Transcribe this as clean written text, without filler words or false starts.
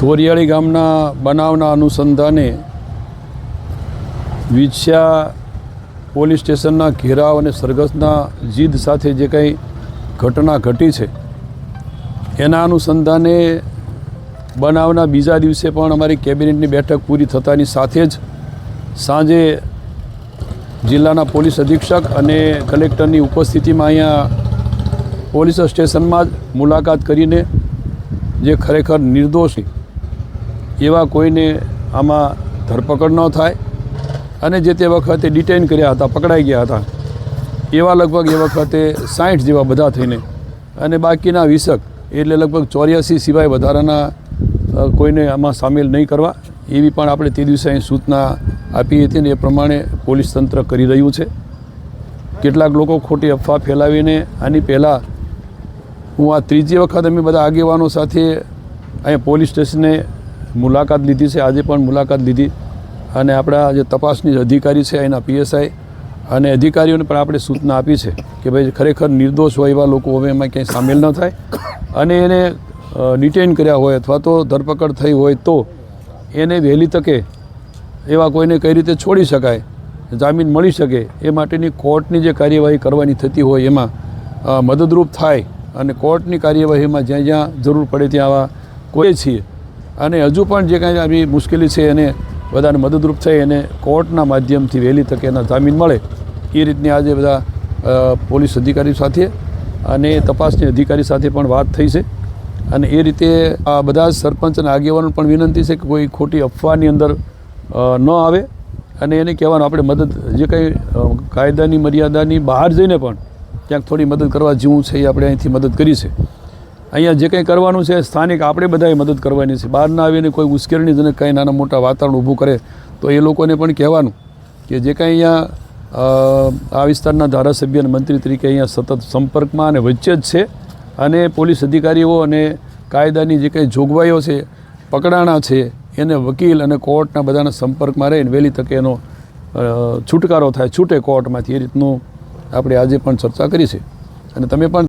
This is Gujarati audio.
ધોરિયાળી ગામના બનાવના અનુસંધાને વિછ્યા પોલીસ સ્ટેશનના ઘેરાવ અને સરઘસના જીદ સાથે જે કંઈ ઘટના ઘટી છે એના અનુસંધાને બનાવના બીજા દિવસે પણ અમારી કેબિનેટની બેઠક પૂરી થતાની સાથે જ સાંજે જિલ્લાના પોલીસ અધિક્ષક અને કલેક્ટરની ઉપસ્થિતિમાં અહીંયા પોલીસ સ્ટેશનમાં જ મુલાકાત કરીને જે ખરેખર નિર્દોષ એવા કોઈને આમાં ધરપકડ ન થાય અને જે તે વખતે ડિટેઇન કર્યા હતા, પકડાઈ ગયા હતા એવા લગભગ એ વખતે 60 જેવા બધા થઈને અને બાકીના 20 એટલે લગભગ 84 સિવાય વધારાના કોઈને આમાં સામેલ નહીં કરવા એવી પણ આપણે તે દિવસે અહીં સૂચના આપી હતી ને એ પ્રમાણે પોલીસ તંત્ર કરી રહ્યું છે. કેટલાક લોકો ખોટી અફવા ફેલાવીને આની પહેલાં હું આ ત્રીજી વખત અમે બધા આગેવાનો સાથે અહીંયા પોલીસ સ્ટેશને મુલાકાત લીધી છે. આજે પણ મુલાકાત લીધી અને આપણા જે તપાસની અધિકારી છે એના PSI અને અધિકારીઓને પણ આપણે સૂચના આપી છે કે ભાઈ ખરેખર નિર્દોષ હોય એવા લોકો હવે એમાં ક્યાંય સામેલ ન થાય અને એને ડિટેઇન કર્યા હોય અથવા તો ધરપકડ થઈ હોય તો એને વહેલી તકે એવા કોઈને કઈ રીતે છોડી શકાય, જામીન મળી શકે એ માટેની કોર્ટની જે કાર્યવાહી કરવાની થતી હોય એમાં મદદરૂપ થાય અને કોર્ટની કાર્યવાહીમાં જ્યાં જ્યાં જરૂર પડે ત્યાં આવા કોઈ છીએ અને હજુ પણ જે કાંઈ આવી મુશ્કેલી છે એને બધાને મદદરૂપ થઈ અને કોર્ટના માધ્યમથી વહેલી તકે એના જામીન મળે એ રીતની આજે બધા પોલીસ અધિકારી સાથે અને તપાસની અધિકારી સાથે પણ વાત થઈ છે અને એ રીતે આ બધા જ સરપંચ અને આગેવાનો પણ વિનંતી છે કે કોઈ ખોટી અફવાની અંદર ન આવે અને એને કહેવાનું આપણે મદદ જે કંઈ કાયદાની મર્યાદાની બહાર જઈને પણ ક્યાંક થોડી મદદ કરવા જેવું છે એ આપણે અહીંથી મદદ કરી છે. અહીંયા જે કંઈ કરવાનું છે સ્થાનિક આપણે બધાએ મદદ કરવાની છે. બહાર ના આવીને કોઈ ઉશ્કેરણીજનક કંઈ નાના મોટા વાતાવરણ ઊભું કરે તો એ લોકોને પણ કહેવાનું કે જે કંઈ અહીંયા આ વિસ્તારના ધારાસભ્ય અને મંત્રી તરીકે અહીંયા સતત સંપર્કમાં અને વચ્ચે જ છે અને પોલીસ અધિકારીઓ અને કાયદાની જે કંઈ જોગવાઈઓ છે પકડાણા છે એને વકીલ અને કોર્ટના બધાના સંપર્કમાં રહીને વહેલી તકે એનો છુટકારો થાય, છૂટે કોર્ટમાંથી એ રીતનું આપણે આજે પણ ચર્ચા કરી છે અને તમે પણ